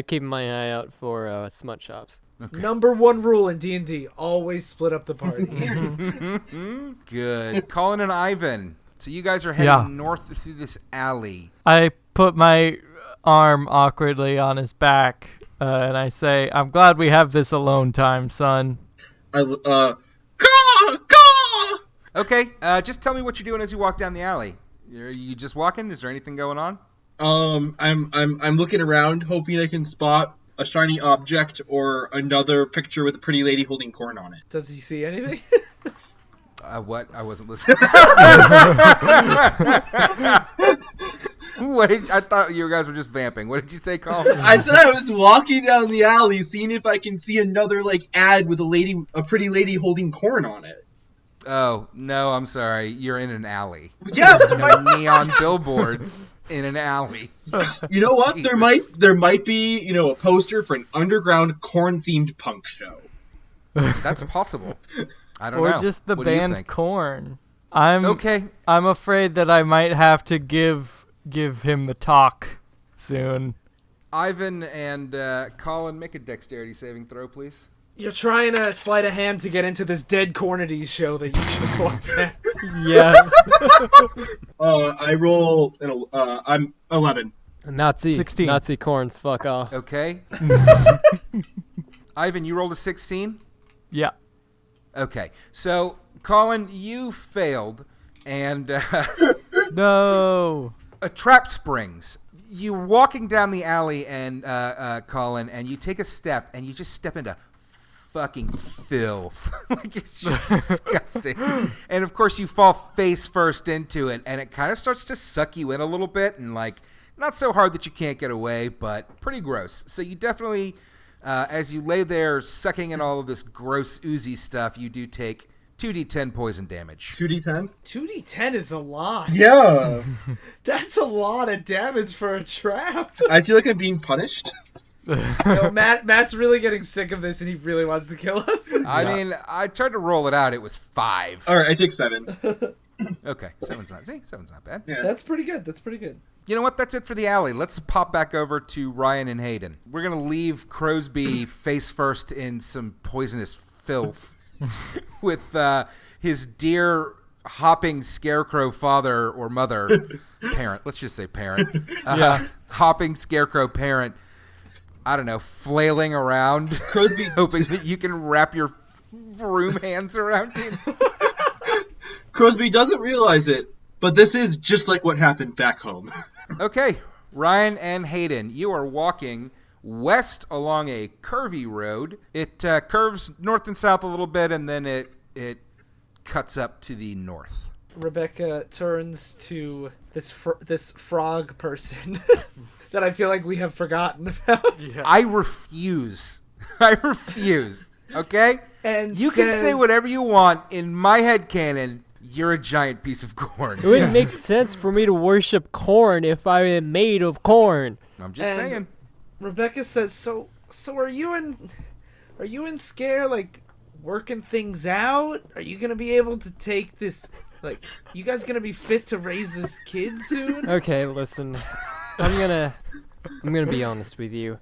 keep my eye out for smut shops. Okay. Number one rule in D&D, always split up the party. Good. Colin and Ivan. So you guys are heading Yeah. north through this alley. I put my arm awkwardly on his back, and I say, "I'm glad we have this alone time, son." Caw! Okay. Just tell me what you're doing as you walk down the alley. Are you just walking? Is there anything going on? I'm looking around, hoping I can spot a shiny object or another picture with a pretty lady holding corn on it. Does he see anything? What? I wasn't listening. I thought you guys were just vamping. What did you say, Colin? I said I was walking down the alley, seeing if I can see another ad with a pretty lady holding corn on it. Oh, no, I'm sorry. You're in an alley. Yeah, but No neon billboards in an alley. you know what? Jesus. There might be a poster for an underground corn themed punk show. That's possible. I don't know. Or just the What do you band think? Korn. Okay. I'm afraid that I might have to give him the talk soon. Ivan and Colin, make a dexterity saving throw, please. You're trying to sleight a hand to get into this dead Cornities show that you just walked past. Yeah. I roll. I'm 11. Nazi. 16. Nazi corns. Fuck off. Okay. Ivan, you rolled a 16? Yeah. Okay. So, Colin, you failed, and No. a trap springs. You're walking down the alley, and Colin, and you take a step, and you just step into fucking filth. Like, it's just disgusting. And of course you fall face first into it, and it kind of starts to suck you in a little bit, and not so hard that you can't get away, but pretty gross. So you definitely, as you lay there sucking in all of this gross oozy stuff, you do take 2d10 poison damage. 2d10? 2d10 is a lot. Yeah. That's a lot of damage for a trap. I feel like I'm being punished. No, Matt's really getting sick of this and he really wants to kill us. I mean, I tried to roll it out. It was 5. Alright, I take 7. Okay, 7's not bad. Yeah. That's pretty good. That's pretty good. You know what? That's it for the alley. Let's pop back over to Ryan and Hayden. We're going to leave Crowsby face first in some poisonous filth with his dear hopping scarecrow father or mother, parent. Let's just say parent. Hopping scarecrow parent. I don't know, flailing around, Crowsby, hoping that you can wrap your broom hands around him. Crowsby doesn't realize it, but this is just like what happened back home. Okay, Ryan and Hayden, you are walking west along a curvy road. It curves north and south a little bit, and then it cuts up to the north. Rebecca turns to this frog person that I feel like we have forgotten about. Yeah. I refuse. Okay? And You can says- say whatever you want. In my headcanon, you're a giant piece of corn. It wouldn't make sense for me to worship corn if I am made of corn. I'm just And- saying. Rebecca says, "So are you and Scare working things out? Are you gonna be able to take this? You guys gonna be fit to raise this kid soon?" Okay, listen. I'm gonna be honest with you.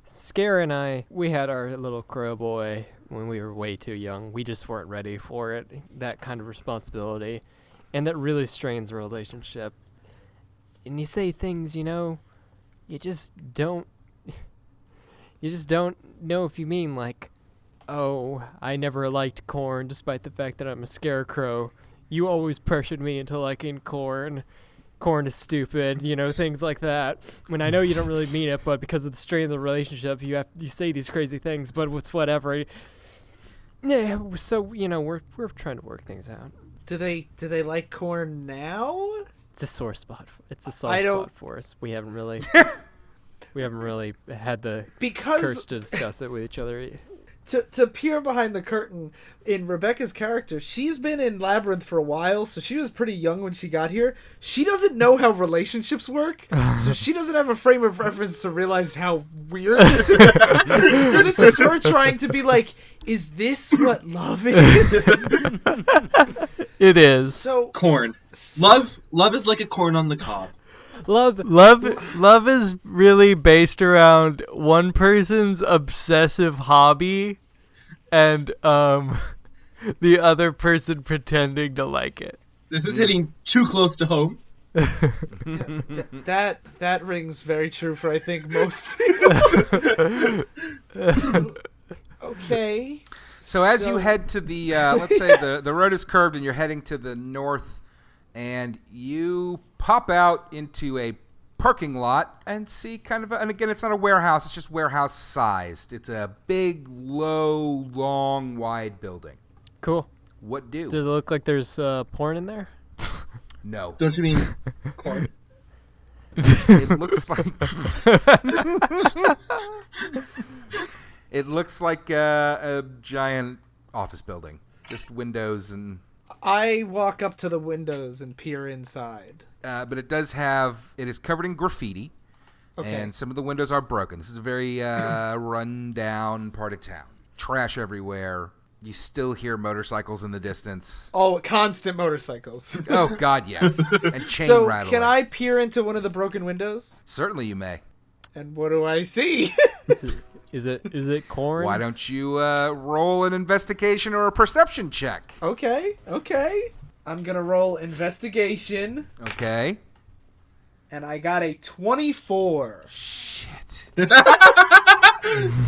Scare and I, we had our little crow boy when we were way too young. We just weren't ready for it, that kind of responsibility. and that really strains the relationship. And you say things, you just don't know if you mean, like, oh, I never liked corn despite the fact that I'm a scarecrow. You always pressured me into liking corn. Corn is stupid, things like that. When I know you don't really mean it, but because of the strain of the relationship, you say these crazy things, but it's whatever. Yeah, so, we're trying to work things out. Do they like corn now? It's a sore spot. It's a soft spot for us. We haven't really had the courage to discuss it with each other. To peer behind the curtain, in Rebecca's character, she's been in Labyrinth for a while, so she was pretty young when she got here. She doesn't know how relationships work, so she doesn't have a frame of reference to realize how weird this is. So this is her trying to be like, is this what love is? It is. So Corn. Love is like a corn on the cob. Love is really based around one person's obsessive hobby and the other person pretending to like it. This is hitting too close to home. That rings very true for, I think, most people. Okay. So as you head to the, let's say the road is curved and you're heading to the north, and you pop out into a parking lot and see and again, it's not a warehouse, it's just warehouse sized. It's a big, low, long, wide building. Cool. What do? Does it look like there's porn in there? No. Don't you mean corn? It looks like... It looks like a giant office building. Just windows and... I walk up to the windows and peer inside. But it is covered in graffiti. Okay. And some of the windows are broken. This is a very run-down part of town. Trash everywhere. You still hear motorcycles in the distance. Oh, constant motorcycles. Oh, God, yes. And chain rattling. So, can I peer into one of the broken windows? Certainly you may. And what do I see? Is it corn? Why don't you roll an investigation or a perception check? Okay. I'm going to roll investigation. Okay. And I got a 24. Shit.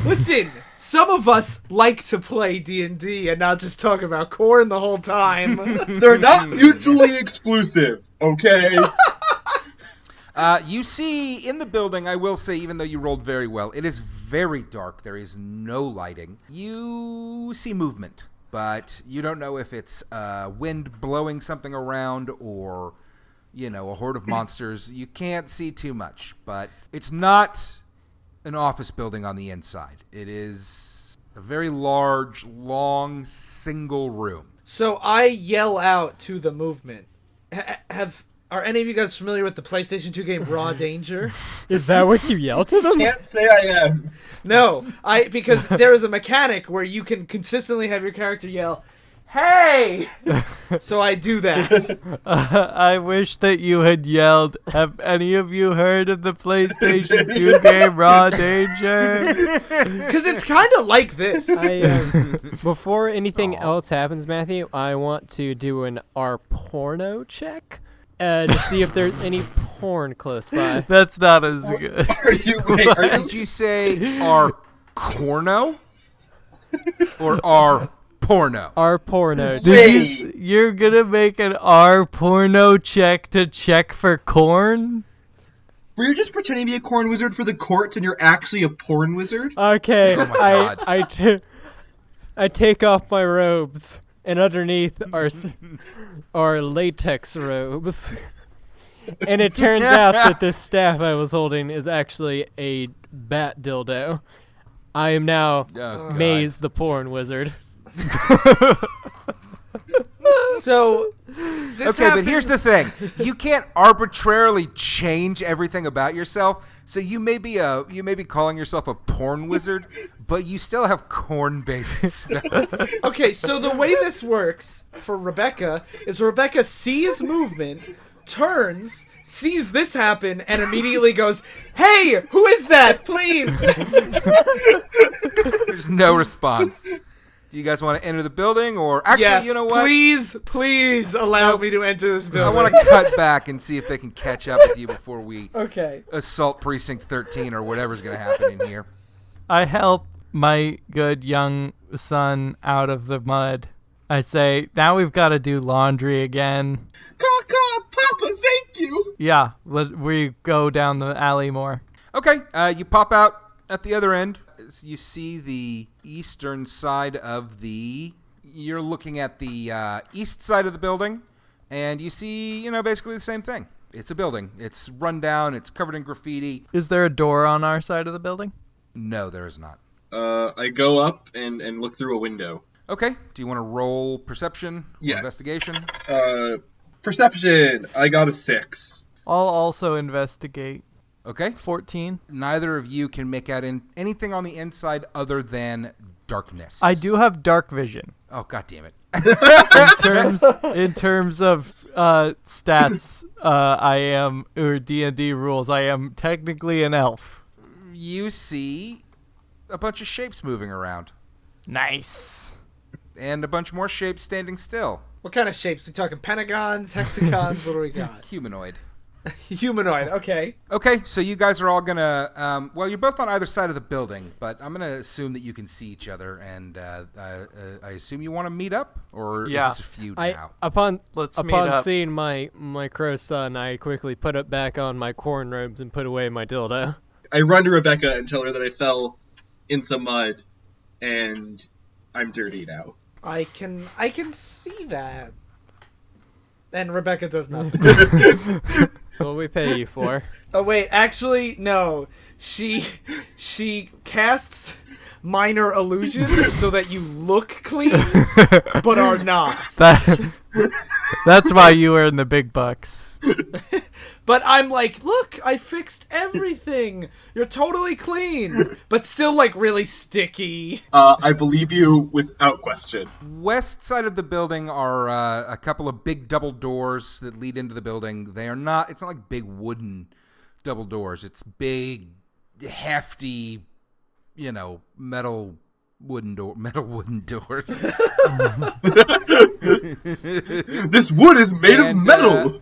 Listen, some of us like to play D&D and not just talk about corn the whole time. They're not mutually exclusive, okay? You see in the building, I will say, even though you rolled very well, it is very dark. There is no lighting. You see movement, but you don't know if it's wind blowing something around or, a horde of monsters. You can't see too much, but it's not an office building on the inside. It is a very large, long, single room. So I yell out to the movement. Are any of you guys familiar with the PlayStation 2 game Raw Danger? Is that what you yell to them? Can't say I am. No, because there is a mechanic where you can consistently have your character yell, "Hey!" So I do that. I wish that you had yelled, "Have any of you heard of the PlayStation 2 game Raw Danger?" Because it's kind of like this. Before anything else happens, Matthew, I want to do an "Are porno" check. To see if there's any porn close by. That's not as good. Did you say our corno? Or our porno? Our porno. You're gonna make an our porno check to check for corn? Were you just pretending to be a corn wizard for the courts and you're actually a porn wizard? Okay, oh my God. I take off my robes. And underneath are latex robes. And it turns out that this staff I was holding is actually a bat dildo. I am now Maize the Corn Wizard. So, but here's the thing. You can't arbitrarily change everything about yourself. So you may be calling yourself a porn wizard, but you still have corn-based spells. Okay, so the way this works for Rebecca is Rebecca sees movement, turns, sees this happen, and immediately goes, "Hey, who is that? Please!" There's no response. Do you guys want to enter the building, or actually, Yes, you know what? please allow me to enter this I building. want to cut back and see if they can catch up with you before we Okay. assault Precinct 13 or whatever's going to happen in here. I help my good young son out of the mud. I say, now we've got to do laundry again. Caw, Papa, thank you. Yeah, we go down the alley more. Okay, you pop out at the other end. You see the eastern side of the... You're looking at the east side of the building, and you see, basically the same thing. It's a building. It's run down. It's covered in graffiti. Is there a door on our side of the building? No, there is not. I go up and look through a window. Okay, do you want to roll perception or Yes. investigation? Perception. I got a 6. I'll also investigate. Okay. 14. Neither of you can make out anything on the inside other than darkness. I do have dark vision. Oh, god damn it. In terms of stats, I am, or D&D rules, I am technically an elf. You see a bunch of shapes moving around. Nice. And a bunch more shapes standing still. What kind of shapes? We talking pentagons, hexagons? What do we got? Humanoid. Humanoid. Okay. Okay, so you guys are all gonna. Well, you're both on either side of the building, but I'm gonna assume that you can see each other, and I assume you want to meet up, or Yeah. is this a feud I now? Let's meet up. seeing my crow son, I quickly put it back on my corn robes and put away my dildo. I run to Rebecca and tell her that I fell in some mud, and I'm dirty now. I can see that. And Rebecca does nothing. That's what we pay you for. Oh wait, actually no. She casts minor illusion so that you look clean but are not. That's why you earn the big bucks. But I'm like, look, I fixed everything. You're totally clean, but still like really sticky. I believe you without question. West side of the building are a couple of big double doors that lead into the building. They are not. It's not like big wooden double doors. It's big, hefty, metal wooden doors. This wood is made of metal.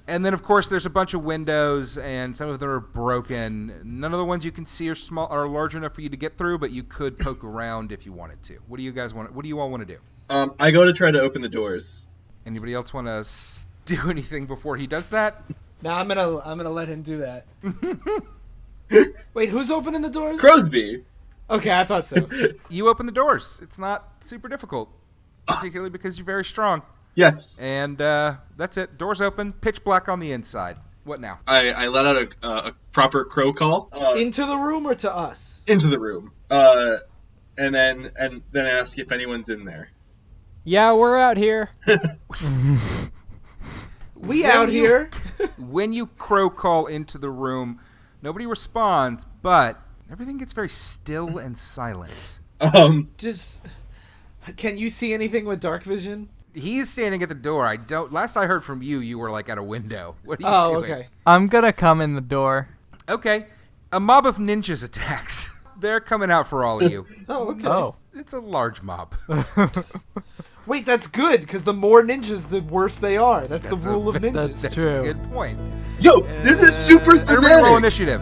And then, of course, there's a bunch of windows, and some of them are broken. None of the ones you can see are large enough for you to get through, but you could poke around if you wanted to. What do you guys want? What do you all want to do? I go to try to open the doors. Anybody else want to do anything before he does that? Now I'm gonna let him do that. Wait, who's opening the doors? Crowsby. Okay, I thought so. You open the doors. It's not super difficult, particularly because you're very strong. Yes. And that's it. Doors open. Pitch black on the inside. What now? I let out a proper crow call. Into the room or to us? Into the room. And then ask if anyone's in there. Yeah, we're out here. We out here. When you crow call into the room, nobody responds, but everything gets very still and silent. Just, can you see anything with dark vision? He's standing at the door. Last I heard from you, you were like at a window. What are you doing? Okay. I'm gonna come in the door. Okay. A mob of ninjas attacks. They're coming out for all of you. Oh, okay. Oh. It's a large mob. Wait, that's good, because the more ninjas, the worse they are. That's the rule of ninjas. That's true. a good point. Yo, this is super Everybody roll thematic. initiative.